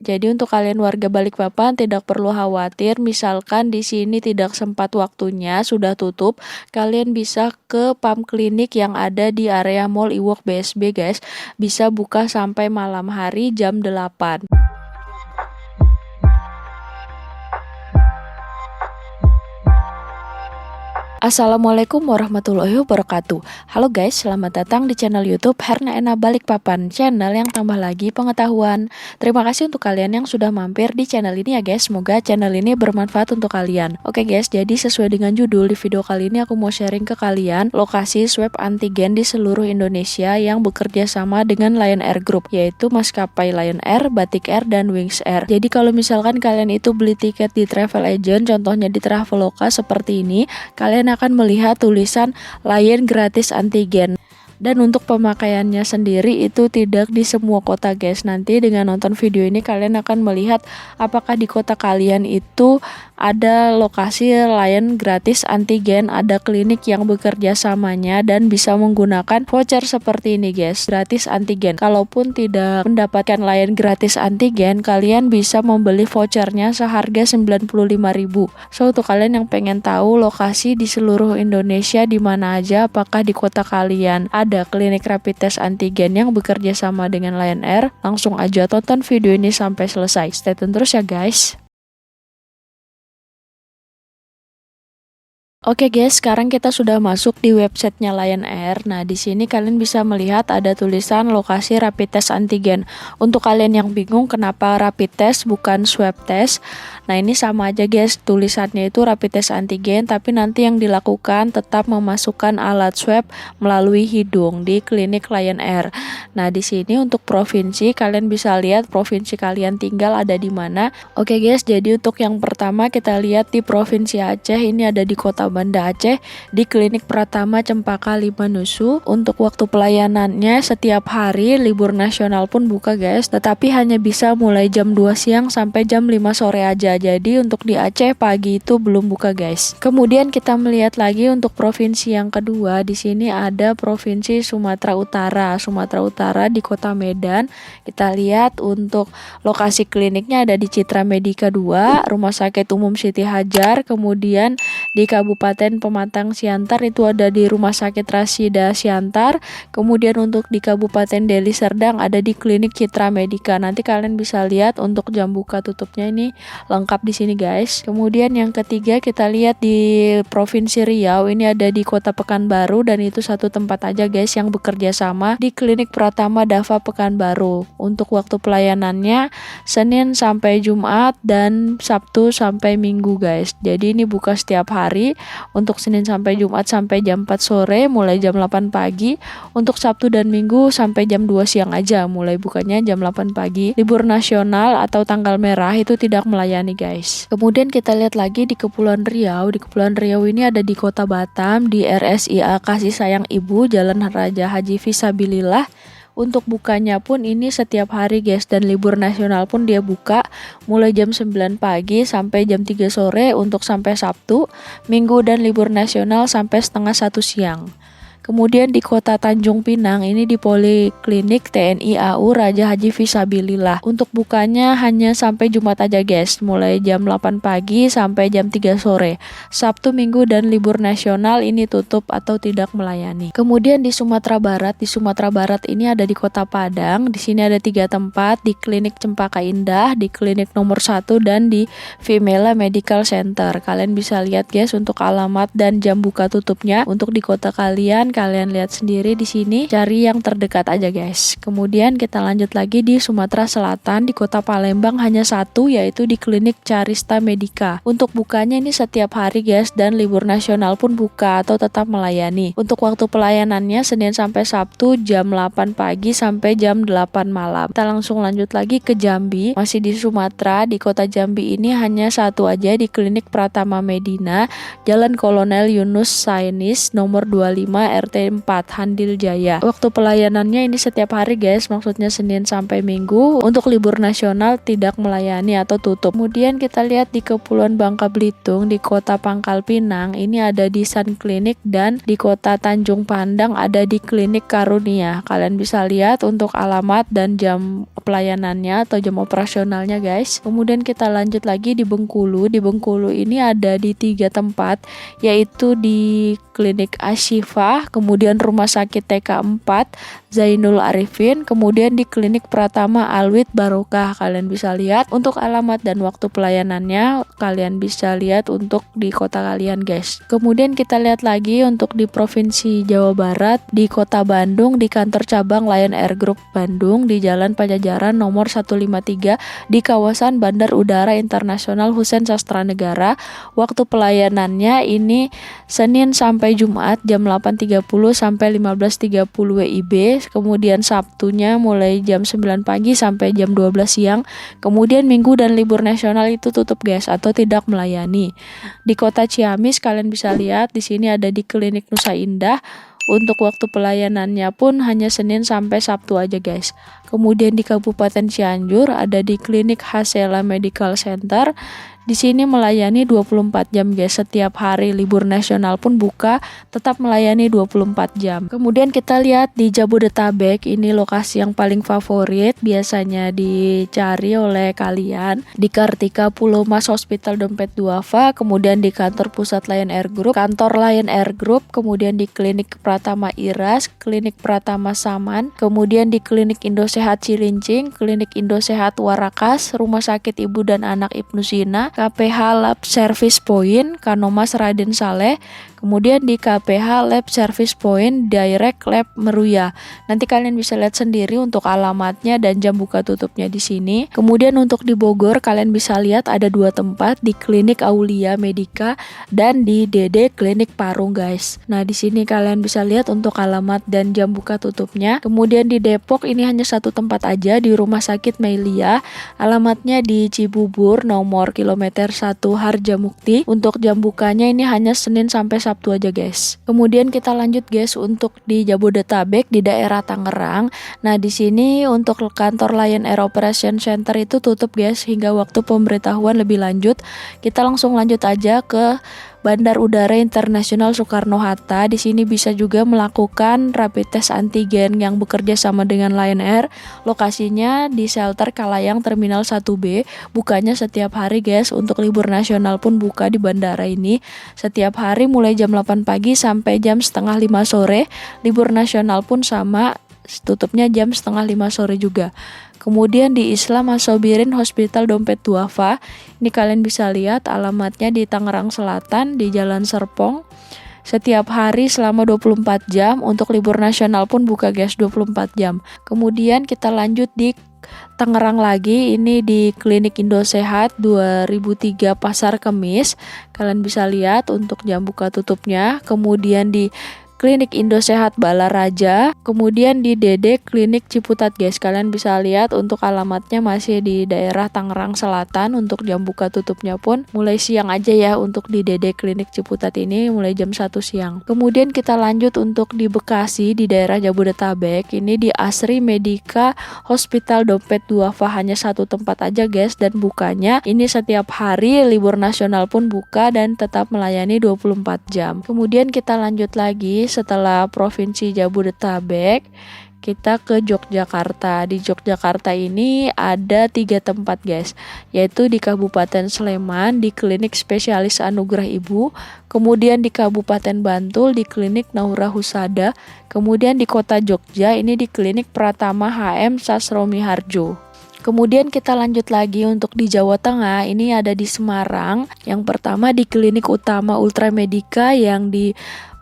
Jadi untuk kalian warga Balikpapan tidak perlu khawatir, misalkan di sini tidak sempat waktunya, sudah tutup, kalian bisa ke PAM Klinik yang ada di area Mall Iwok BSB guys. Bisa buka sampai malam hari jam 8. Assalamualaikum warahmatullahi wabarakatuh. Halo guys, selamat datang di channel YouTube Herna Ena Balikpapan, channel yang tambah lagi pengetahuan. Terima kasih untuk kalian yang sudah mampir di channel ini ya guys. Semoga channel ini bermanfaat untuk kalian. Oke guys, jadi sesuai dengan judul di video kali ini aku mau sharing ke kalian lokasi swab antigen di seluruh Indonesia yang bekerja sama dengan Lion Air Group, yaitu maskapai Lion Air, Batik Air, dan Wings Air. Jadi kalau misalkan kalian itu beli tiket di travel agent, contohnya di Traveloka seperti ini, kalian akan melihat tulisan Lion gratis antigen. Dan untuk pemakaiannya sendiri itu tidak di semua kota guys. Nanti dengan nonton video ini kalian akan melihat apakah di kota kalian itu ada lokasi Lion gratis antigen, ada klinik yang bekerja samanya dan bisa menggunakan voucher seperti ini guys, gratis antigen. Kalaupun tidak mendapatkan Lion gratis antigen, kalian bisa membeli vouchernya seharga 95.000. So untuk kalian yang pengen tahu lokasi di seluruh Indonesia di mana aja, apakah di kota kalian ada klinik rapid test antigen yang bekerja sama dengan Lion Air, langsung aja tonton video ini sampai selesai. Stay tune terus ya guys. Oke guys, sekarang kita sudah masuk di websitenya Lion Air. Nah, di sini kalian bisa melihat ada tulisan lokasi rapid test antigen. Untuk kalian yang bingung kenapa rapid test bukan swab test, nah ini sama aja guys, tulisannya itu rapid test antigen, tapi nanti yang dilakukan tetap memasukkan alat swab melalui hidung di klinik Lion Air. Nah, di sini untuk provinsi kalian bisa lihat provinsi kalian tinggal ada di mana. Oke guys, jadi untuk yang pertama kita lihat di Provinsi Aceh, ini ada di Kota Banda Aceh di Klinik Pratama Cempaka 5 Nusu. Untuk waktu pelayanannya setiap hari, libur nasional pun buka guys, tetapi hanya bisa mulai jam 2 siang sampai jam 5 sore aja. Jadi untuk di Aceh pagi itu belum buka guys. Kemudian kita melihat lagi untuk provinsi yang kedua, di sini ada Provinsi Sumatera Utara. Sumatera Utara di Kota Medan. Kita lihat untuk lokasi kliniknya ada di Citra Medika 2, Rumah Sakit Umum Siti Hajar, kemudian di Kabupaten Pematang Siantar itu ada di Rumah Sakit Rasida Siantar, kemudian untuk di Kabupaten Deli Serdang ada di Klinik Citra Medika. Nanti kalian bisa lihat untuk jam buka tutupnya ini lengkap di sini guys. Kemudian yang ketiga kita lihat di Provinsi Riau, ini ada di Kota Pekanbaru dan itu satu tempat aja guys yang bekerja sama di Klinik Pratama Dava Pekanbaru. Untuk waktu pelayanannya Senin sampai Jumat dan Sabtu sampai Minggu guys. Jadi ini buka setiap hari. Untuk Senin sampai Jumat sampai jam 4 sore, mulai jam 8 pagi. Untuk Sabtu dan Minggu sampai jam 2 siang aja, mulai bukanya jam 8 pagi. Libur nasional atau tanggal merah itu tidak melayani guys. Kemudian kita lihat lagi di Kepulauan Riau. Di Kepulauan Riau ini ada di Kota Batam, di RSIA Kasih Sayang Ibu, Jalan Raja Haji Fisabilillah. Untuk bukanya pun ini setiap hari guys, dan libur nasional pun dia buka mulai jam 9 pagi sampai jam 3 sore untuk sampai Sabtu, Minggu dan libur nasional sampai setengah 1 siang. Kemudian di Kota Tanjung Pinang, ini di Poliklinik TNI AU Raja Haji Fisabilillah. Untuk bukanya hanya sampai Jumat aja guys, mulai jam 8 pagi sampai jam 3 sore. Sabtu, Minggu dan libur nasional ini tutup atau tidak melayani. Kemudian di Sumatera Barat, ini ada di Kota Padang. Di sini ada 3 tempat, di Klinik Cempaka Indah, di Klinik nomor 1 dan di Vimela Medical Center. Kalian bisa lihat guys untuk alamat dan jam buka tutupnya. Untuk di kota kalian lihat sendiri di sini, cari yang terdekat aja guys. Kemudian kita lanjut lagi di Sumatera Selatan, di Kota Palembang hanya satu, yaitu di Klinik Carista Medika. Untuk bukanya ini setiap hari guys, dan libur nasional pun buka atau tetap melayani. Untuk waktu pelayanannya Senin sampai Sabtu jam 8 pagi sampai jam 8 malam. Kita langsung lanjut lagi ke Jambi, masih di Sumatera. Di Kota Jambi ini hanya satu aja, di Klinik Pratama Medina, Jalan Kolonel Yunus Sainis nomor 25 RT 4 Handil Jaya. Waktu pelayanannya ini setiap hari guys, maksudnya Senin sampai Minggu. Untuk libur nasional tidak melayani atau tutup. Kemudian kita lihat di Kepulauan Bangka Belitung, di Kota Pangkal Pinang ini ada di Sun Clinic, dan di Kota Tanjung Pandang ada di Klinik Karunia. Kalian bisa lihat untuk alamat dan jam pelayanannya atau jam operasionalnya guys. Kemudian kita lanjut lagi di Bengkulu. Di Bengkulu ini ada di 3 tempat, yaitu di Klinik Ashifa, kemudian Rumah Sakit TK 4 Zainul Arifin, kemudian di Klinik Pratama Alwit Barokah. Kalian bisa lihat untuk alamat dan waktu pelayanannya, kalian bisa lihat untuk di kota kalian guys. Kemudian kita lihat lagi untuk di Provinsi Jawa Barat, di Kota Bandung, di kantor cabang Lion Air Group Bandung, di Jalan Pajajaran nomor 153 di kawasan Bandar Udara Internasional Husein Sastranegara. Waktu pelayanannya ini Senin sampai Jumat jam 8.30 sampai 15.30 WIB, kemudian Sabtunya mulai jam 9 pagi sampai jam 12 siang, kemudian Minggu dan libur nasional itu tutup guys atau tidak melayani. Di Kota Ciamis kalian bisa lihat di sini ada di Klinik Nusa Indah. Untuk waktu pelayanannya pun hanya Senin sampai Sabtu aja guys. Kemudian di Kabupaten Cianjur ada di Klinik Hasela Medical Center. Di sini melayani 24 jam guys, setiap hari. Libur nasional pun buka, tetap melayani 24 jam. Kemudian kita lihat di Jabodetabek, ini lokasi yang paling favorit biasanya dicari oleh kalian. Di Kartika Pulau Mas Hospital Dompet Duafa, kemudian di kantor pusat Lion Air Group, kantor Lion Air Group, kemudian di Klinik Pratama Iras, Klinik Pratama Saman, kemudian di Klinik Indosehat Cilincing, Klinik Indosehat Warakas, Rumah Sakit Ibu dan Anak Ibnu Sina, KPH Lab Service Point Kanomas Raden Saleh, kemudian di KPH Lab Service Point Direct Lab Meruya. Nanti kalian bisa lihat sendiri untuk alamatnya dan jam buka tutupnya di sini. Kemudian untuk di Bogor kalian bisa lihat ada 2 tempat, di Klinik Aulia Medica dan di Dede Klinik Parung guys. Nah di sini kalian bisa lihat untuk alamat dan jam buka tutupnya. Kemudian di Depok ini hanya 1 tempat aja, di Rumah Sakit Melia, alamatnya di Cibubur nomor kilometer 1 Harjamukti. Untuk jam bukanya ini hanya Senin sampai Sabtu aja guys. Kemudian kita lanjut guys untuk di Jabodetabek di daerah Tangerang. Nah di sini untuk kantor Lion Air Operation Center itu tutup guys hingga waktu pemberitahuan lebih lanjut. Kita langsung lanjut aja ke Bandar Udara Internasional Soekarno-Hatta. Di sini bisa juga melakukan rapid test antigen yang bekerja sama dengan Lion Air. Lokasinya di shelter Kalayang Terminal 1B. Bukanya setiap hari guys. Untuk libur nasional pun buka di bandara ini setiap hari mulai jam 8 pagi sampai jam setengah 5 sore. Libur nasional pun sama, tutupnya jam setengah 5 sore juga. Kemudian di Islam Asobirin Hospital Dompet Duafa, ini kalian bisa lihat alamatnya di Tangerang Selatan di Jalan Serpong. Setiap hari selama 24 jam, untuk libur nasional pun buka guys 24 jam. Kemudian kita lanjut di Tangerang lagi, ini di Klinik Indosehat 2003 Pasar Kemis. Kalian bisa lihat untuk jam buka tutupnya. Kemudian di Klinik Indosehat Balaraja, kemudian di Dede Klinik Ciputat guys. Kalian bisa lihat untuk alamatnya masih di daerah Tangerang Selatan. Untuk jam buka tutupnya pun mulai siang aja ya untuk di Dede Klinik Ciputat ini mulai jam 1 siang. Kemudian kita lanjut untuk di Bekasi di daerah Jabodetabek. Ini di Asri Medica Hospital Dompet Duafa, hanya 1 tempat aja guys dan bukanya ini setiap hari. Libur nasional pun buka dan tetap melayani 24 jam. Kemudian kita lanjut lagi setelah Provinsi Jabodetabek, kita ke Yogyakarta. Di Yogyakarta ini ada 3 tempat guys, yaitu di Kabupaten Sleman di Klinik Spesialis Anugerah Ibu, kemudian di Kabupaten Bantul di Klinik Naura Husada, kemudian di Kota Jogja ini di Klinik Pratama HM Sasromi Harjo. Kemudian kita lanjut lagi untuk di Jawa Tengah, ini ada di Semarang. Yang pertama di Klinik Utama Ultramedica yang di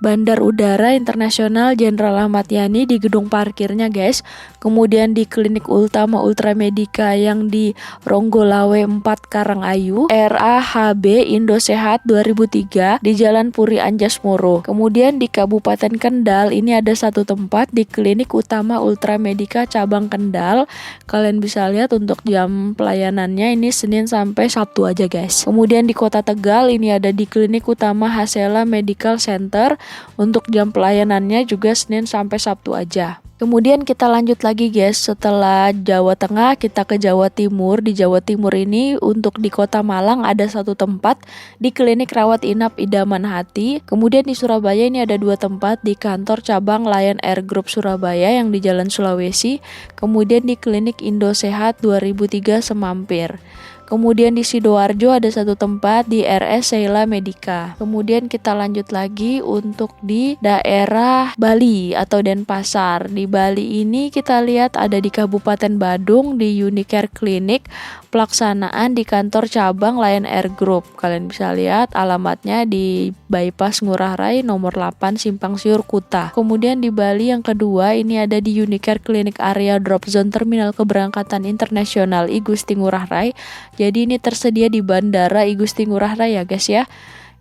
Bandar Udara Internasional Jenderal Ahmad Yani di gedung parkirnya guys. Kemudian di Klinik Utama Ultramedica yang di Ronggolawe 4 Karangayu, RAHB Indosehat 2003 di Jalan Puri Anjas Moro. Kemudian di Kabupaten Kendal ini ada 1 tempat di Klinik Utama Ultramedica Cabang Kendal. Kalian bisa lihat untuk jam pelayanannya ini Senin sampai Sabtu aja guys. Kemudian di Kota Tegal ini ada di Klinik Utama Hasela Medical Center Untuk jam pelayanannya juga Senin sampai Sabtu aja. Kemudian kita lanjut lagi guys, setelah Jawa Tengah kita ke Jawa Timur. Di Jawa Timur ini untuk di Kota Malang ada satu tempat di klinik rawat inap Idaman Hati. Kemudian di Surabaya ini ada 2 tempat di kantor cabang Lion Air Group Surabaya yang di Jalan Sulawesi. Kemudian di klinik Indosehat 2003 Semampir. Kemudian di Sidoarjo ada 1 tempat di RS Sheila Medica. Kemudian kita lanjut lagi untuk di daerah Bali atau Denpasar. Di Bali ini kita lihat ada di Kabupaten Badung di Unicare Clinic, pelaksanaan di kantor cabang Lion Air Group. Kalian bisa lihat alamatnya di Bypass Ngurah Rai nomor 8 Simpang Siur Kuta. Kemudian di Bali yang kedua ini ada di Unicare Clinic area Drop Zone Terminal Keberangkatan Internasional I Gusti Ngurah Rai. Jadi ini tersedia di Bandara I Gusti Ngurah Rai ya guys ya.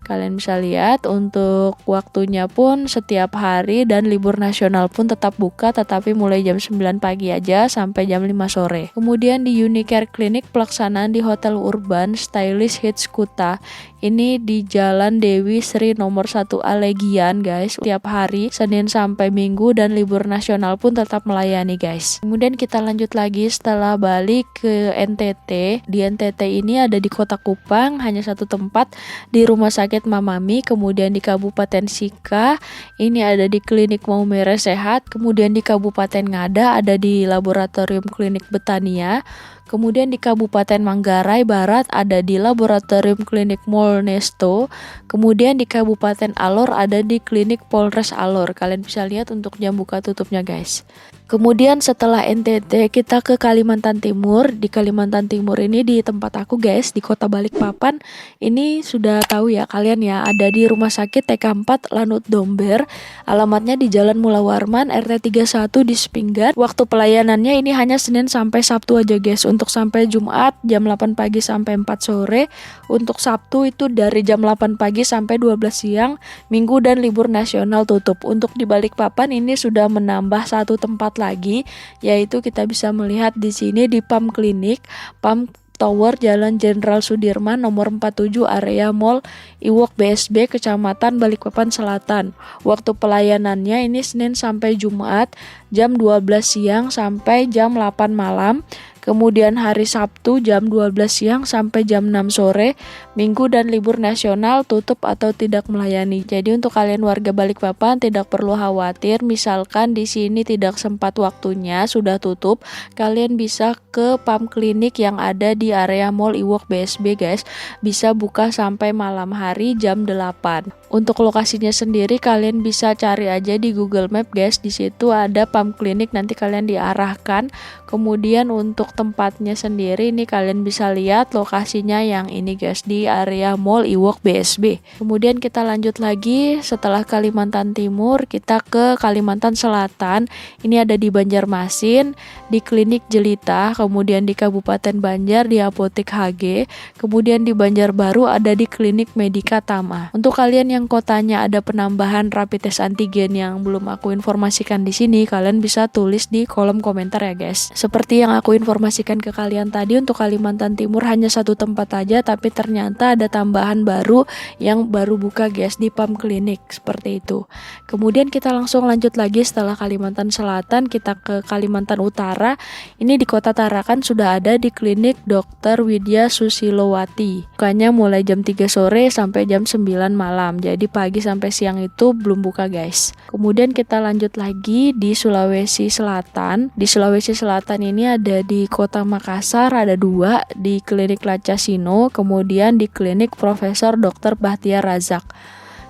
Kalian bisa lihat untuk waktunya pun setiap hari dan libur nasional pun tetap buka, tetapi mulai jam 9 pagi aja sampai jam 5 sore. Kemudian di Unicare Clinic pelaksanaan di Hotel Urban Stylish Hits Kuta. Ini di Jalan Dewi Sri nomor 1 Alegian guys. Setiap hari Senin sampai Minggu dan libur nasional pun tetap melayani guys. Kemudian kita lanjut lagi setelah balik ke NTT. Di NTT ini ada di Kota Kupang hanya 1 tempat di Rumah Sakit Mamami. Kemudian di Kabupaten Sika ini ada di Klinik Maumere Sehat. Kemudian di Kabupaten Ngada ada di Laboratorium Klinik Betania. Kemudian di Kabupaten Manggarai Barat ada di Laboratorium Klinik Mall Nesto. Kemudian di Kabupaten Alor ada di Klinik Polres Alor. Kalian bisa lihat untuk jam buka tutupnya guys. Kemudian setelah NTT kita ke Kalimantan Timur. Di Kalimantan Timur ini di tempat aku guys, di Kota Balikpapan. Ini sudah tahu ya kalian ya, ada di Rumah Sakit TK4 Lanut Domber. Alamatnya di Jalan Mula Warman RT 31 di Spinggar. Waktu pelayanannya ini hanya Senin sampai Sabtu aja guys. Untuk sampai Jumat jam 8 pagi sampai 4 sore. Untuk Sabtu itu dari jam 8 pagi sampai 12 siang. Minggu dan libur nasional tutup. Untuk di Balikpapan ini sudah menambah 1 tempat lagi, yaitu kita bisa melihat di sini di PAM Klinik, PAM Tower Jalan Jenderal Sudirman nomor 47 area Mall Iwok BSB Kecamatan Balikpapan Selatan. Waktu pelayanannya ini Senin sampai Jumat jam 12 siang sampai jam 8 malam. Kemudian hari Sabtu jam 12 siang sampai jam 6 sore, Minggu dan libur nasional tutup atau tidak melayani. Jadi untuk kalian warga Balikpapan tidak perlu khawatir, misalkan di sini tidak sempat waktunya sudah tutup, kalian bisa ke PAM Klinik yang ada di area Mall Iwok BSB guys. Bisa buka sampai malam hari jam 8. Untuk lokasinya sendiri kalian bisa cari aja di Google Map guys. Di situ ada PAM Klinik, nanti kalian diarahkan. Kemudian untuk tempatnya sendiri ini kalian bisa lihat lokasinya yang ini guys, di area Mall Iwok BSB. Kemudian kita lanjut lagi, setelah Kalimantan Timur kita ke Kalimantan Selatan. Ini ada di Banjarmasin di Klinik Jelita, kemudian di Kabupaten Banjar di Apotek HG, kemudian di Banjarbaru ada di Klinik Medika Tama. Untuk kalian yang kotanya ada penambahan rapid test antigen yang belum aku informasikan di sini, kalian bisa tulis di kolom komentar ya guys. Seperti yang aku informasikan ke kalian tadi, untuk Kalimantan Timur hanya 1 tempat aja, tapi ternyata ada tambahan baru yang baru buka guys di PAM Klinik, seperti itu. Kemudian kita langsung lanjut lagi, setelah Kalimantan Selatan kita ke Kalimantan Utara. Ini di Kota Tarakan sudah ada di Klinik Dr. Widya Susilowati. Bukanya mulai jam 3 sore sampai jam 9 malam. Jadi pagi sampai siang itu belum buka guys. Kemudian kita lanjut lagi di Sulawesi Selatan. Di Sulawesi Selatan ini ada di Kota Makassar ada 2 di Klinik Lacasino, kemudian di Klinik Profesor Dr. Bahtiar Razak.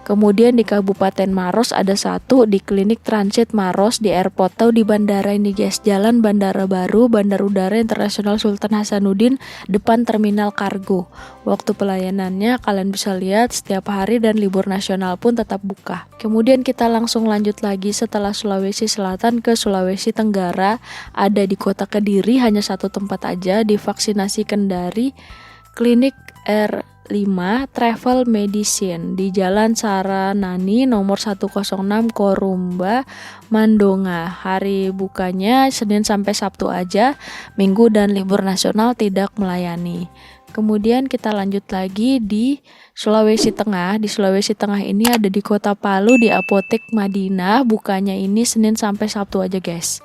Kemudian di Kabupaten Maros ada 1 di Klinik Transit Maros di airport atau di bandara ini guys, Jalan Bandara Baru, Bandar Udara Internasional Sultan Hasanuddin depan Terminal Kargo. Waktu pelayanannya kalian bisa lihat setiap hari dan libur nasional pun tetap buka. Kemudian kita langsung lanjut lagi setelah Sulawesi Selatan ke Sulawesi Tenggara. Ada di Kota Kediri hanya 1 tempat aja di Vaksinasi Kendari, Klinik R5 Travel Medicine di Jalan Saranani nomor 106 Korumba, Mandonga. Hari bukanya Senin sampai Sabtu aja, Minggu dan libur nasional tidak melayani. Kemudian kita lanjut lagi di Sulawesi Tengah. Di Sulawesi Tengah ini ada di Kota Palu di Apotek Madinah. Bukanya ini Senin sampai Sabtu aja guys.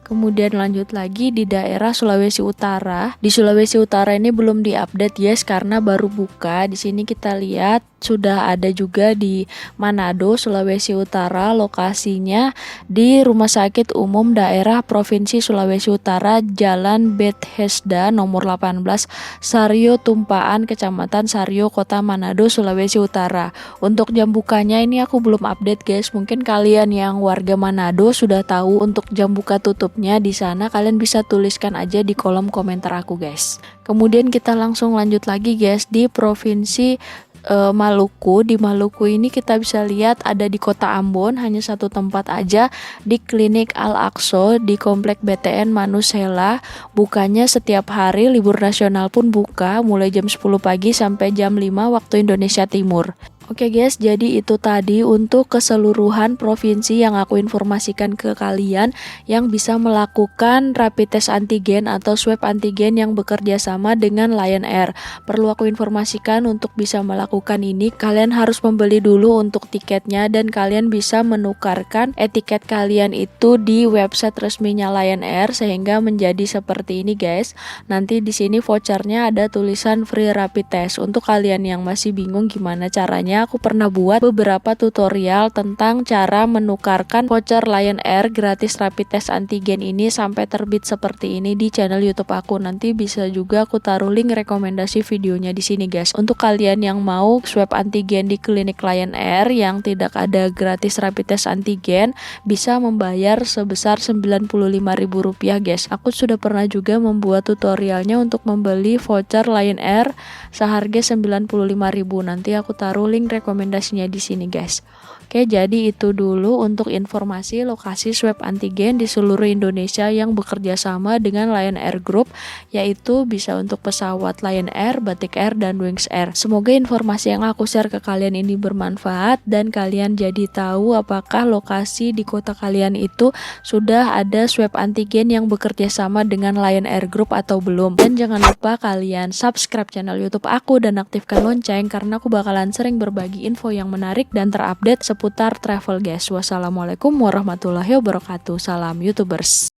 Kemudian lanjut lagi di daerah Sulawesi Utara. Di Sulawesi Utara ini belum diupdate guys karena baru buka. Di sini kita lihat sudah ada juga di Manado, Sulawesi Utara. Lokasinya di Rumah Sakit Umum Daerah Provinsi Sulawesi Utara, Jalan Bethesda nomor 18, Sario Tumpaan, Kecamatan Sario, Kota Manado, Sulawesi Utara. Untuk jam bukanya ini aku belum update guys. Mungkin kalian yang warga Manado sudah tahu untuk jam buka tutupnya di sana. Kalian bisa tuliskan aja di kolom komentar aku guys. Kemudian kita langsung lanjut lagi guys di Provinsi Maluku. Di Maluku ini kita bisa lihat ada di Kota Ambon, hanya satu tempat aja di Klinik Al-Aqsa di Komplek BTN Manusela. Bukanya setiap hari, libur nasional pun buka mulai jam 10 pagi sampai jam 5 waktu Indonesia Timur. Oke guys, jadi itu tadi untuk keseluruhan provinsi yang aku informasikan ke kalian yang bisa melakukan rapid test antigen atau swab antigen yang bekerja sama dengan Lion Air. Perlu aku informasikan untuk bisa melakukan ini, kalian harus membeli dulu untuk tiketnya dan kalian bisa menukarkan etiket kalian itu di website resminya Lion Air sehingga menjadi seperti ini guys. Nanti di sini vouchernya ada tulisan free rapid test. Untuk kalian yang masih bingung gimana caranya, aku pernah buat beberapa tutorial tentang cara menukarkan voucher Lion Air gratis rapid test antigen ini sampai terbit seperti ini di channel YouTube aku. Nanti bisa juga aku taruh link rekomendasi videonya di sini guys. Untuk kalian yang mau swab antigen di klinik Lion Air yang tidak ada gratis rapid test antigen, bisa membayar sebesar Rp95.000 guys. Aku sudah pernah juga membuat tutorialnya untuk membeli voucher Lion Air seharga Rp95.000. Nanti aku taruh link rekomendasinya di sini guys. Oke, jadi itu dulu untuk informasi lokasi swab antigen di seluruh Indonesia yang bekerja sama dengan Lion Air Group, yaitu bisa untuk pesawat Lion Air, Batik Air, dan Wings Air. Semoga informasi yang aku share ke kalian ini bermanfaat dan kalian jadi tahu apakah lokasi di kota kalian itu sudah ada swab antigen yang bekerja sama dengan Lion Air Group atau belum. Dan jangan lupa kalian subscribe channel YouTube aku dan aktifkan lonceng karena aku bakalan sering berbagi info yang menarik dan terupdate seputar travel guys. Wassalamualaikum warahmatullahi wabarakatuh. Salam YouTubers.